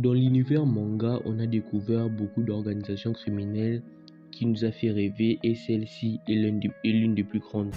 Dans l'univers manga, on a découvert beaucoup d'organisations criminelles qui nous a fait rêver et celle-ci est l'une des plus grandes.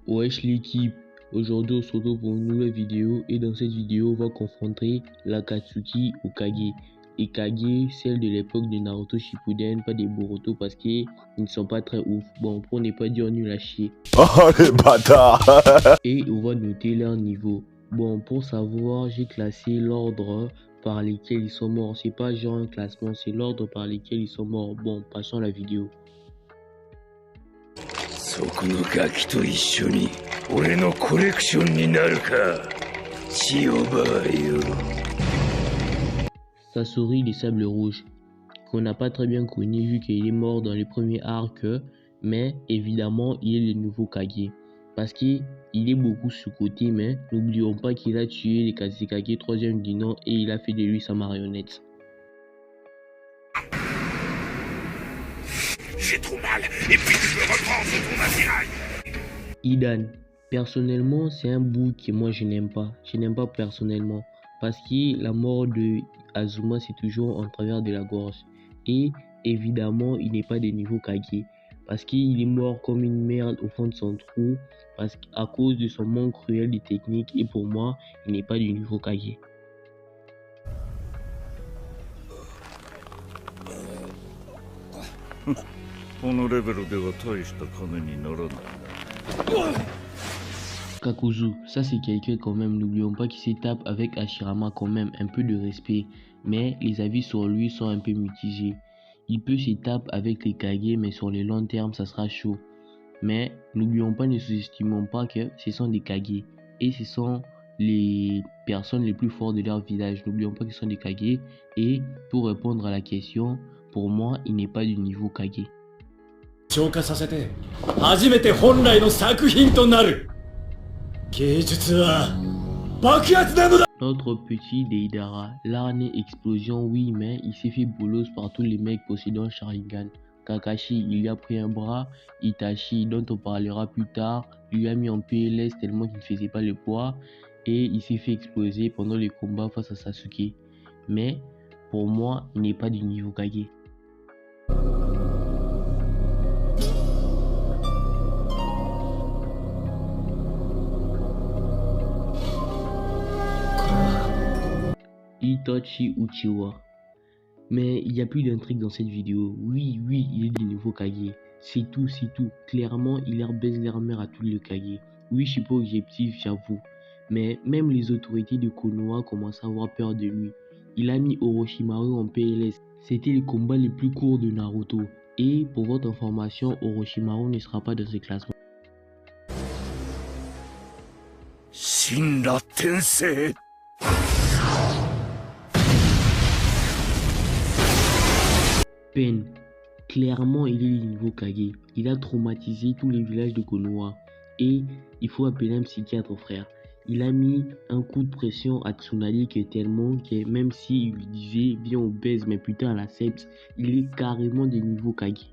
Wesh l'équipe, aujourd'hui on se retrouve pour une nouvelle vidéo et dans cette vidéo on va confronter l'Akatsuki au Kage. Et Kage, celle de l'époque de Naruto Shippuden, pas des Boruto parce qu'ils ne sont pas très ouf. Bon, pour ne pas dire nul à chier. Oh les bâtards. Et on va noter leur niveau. Bon, pour savoir, j'ai classé l'ordre par lesquels ils sont morts. C'est pas genre un classement, c'est l'ordre par lesquels ils sont morts. Bon, passons à la vidéo. Sasori des Sables Rouges, qu'on n'a pas très bien connu vu qu'il est mort dans les premiers arcs, mais évidemment il est le nouveau Kage. Parce qu'il est beaucoup sous-côté, mais n'oublions pas qu'il a tué les Kazekage 3e du nom et il a fait de lui sa marionnette. J'ai trop mal, et puis je me reprends sur ton attirail. Idan, personnellement c'est un bout que moi je n'aime pas. Je n'aime pas personnellement. Parce que la mort de Azuma c'est toujours en travers de la gorge. Et évidemment il n'est pas de niveau Kage. Parce qu'il est mort comme une merde au fond de son trou. Parce qu'à cause de son manque cruel de technique. Et pour moi il n'est pas du niveau Kage. Kakuzu, ça c'est quelqu'un quand même, n'oublions pas qu'il se tape avec Hashirama quand même, un peu de respect, mais les avis sur lui sont un peu mitigés. Il peut se taper avec les Kage, mais sur le long terme ça sera chaud. Mais n'oublions pas, ne sous-estimons pas que ce sont des Kage, et ce sont les personnes les plus fortes de leur village. N'oublions pas qu'ils sont des Kage, et pour répondre à la question, pour moi il n'est pas du niveau Kage. Notre petit Deidara, l'arne explosion oui mais il s'est fait bolos par tous les mecs possédant Sharingan. Kakashi il lui a pris un bras, Itachi dont on parlera plus tard lui a mis en PLS tellement qu'il ne faisait pas le poids et il s'est fait exploser pendant les combats face à Sasuke. Mais pour moi il n'est pas du niveau Kage. Itachi Uchiwa. Mais il n'y a plus d'intrigue dans cette vidéo. Oui, il est du niveau Kage. C'est tout. Clairement, il baise leur mère à tous les Kage. Oui, je suis pas objectif, j'avoue. Mais même les autorités de Konoha commencent à avoir peur de lui. Il a mis Orochimaru en PLS. C'était le combat le plus court de Naruto. Et pour votre information, Orochimaru ne sera pas dans ce classement. Shinra Tensei. Pain, clairement il est du niveau Kage. Il a traumatisé tous les villages de Konoha. Et il faut appeler un psychiatre frère. Il a mis un coup de pression à Tsunade qui est tellement que même s'il lui disait viens on baise mais putain elle accepte, il est carrément de niveau Kage.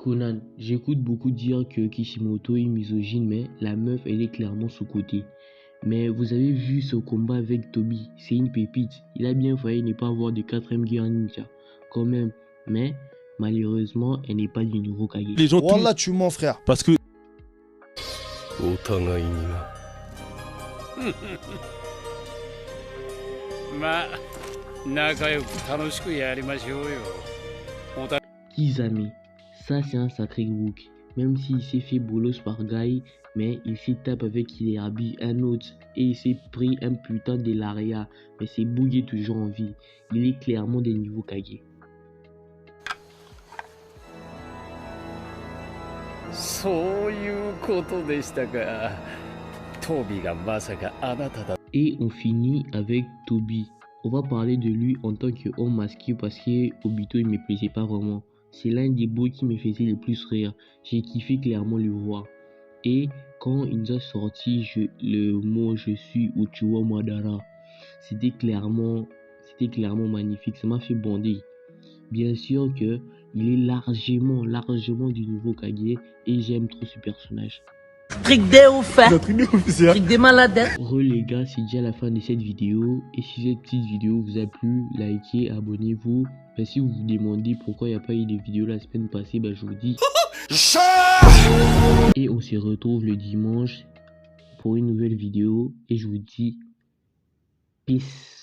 Conan, j'écoute beaucoup dire que Kishimoto est misogyne, mais la meuf elle est clairement sous-cotée. Mais vous avez vu ce combat avec Toby, c'est une pépite. Il a bien failli ne pas avoir de 4ème guerre ninja, quand même. Mais malheureusement, elle n'est pas du niveau Kage. Les gens Wallah, tu mens, frère. parce que Kizame, ça c'est un sacré Wook. Même s'il s'est fait bolos par Guy, mais il s'est tapé avec Ilerabi, un autre, et il s'est pris un putain de l'aria. Mais c'est Bougué toujours en vie. Il est clairement des niveaux Kage. Et on finit avec Toby. On va parler de lui en tant qu'homme masqué parce que Obito il me plaisait pas vraiment. C'est l'un des beaux qui me faisait le plus rire. J'ai kiffé clairement le voir. Et quand il nous a sorti le mot je suis Uchiwa Madara, c'était c'était clairement magnifique, ça m'a fait bander. Bien sûr que il est largement du nouveau Kage et j'aime trop ce personnage. Truc de ouf, hein. Truc de malade. Les gars, c'est déjà la fin de cette vidéo. Et si cette petite vidéo vous a plu, likez, abonnez-vous. Ben, si vous vous demandez pourquoi il n'y a pas eu de vidéo la semaine passée, ben, je vous dis. Et on se retrouve le dimanche pour une nouvelle vidéo. Et je vous dis peace.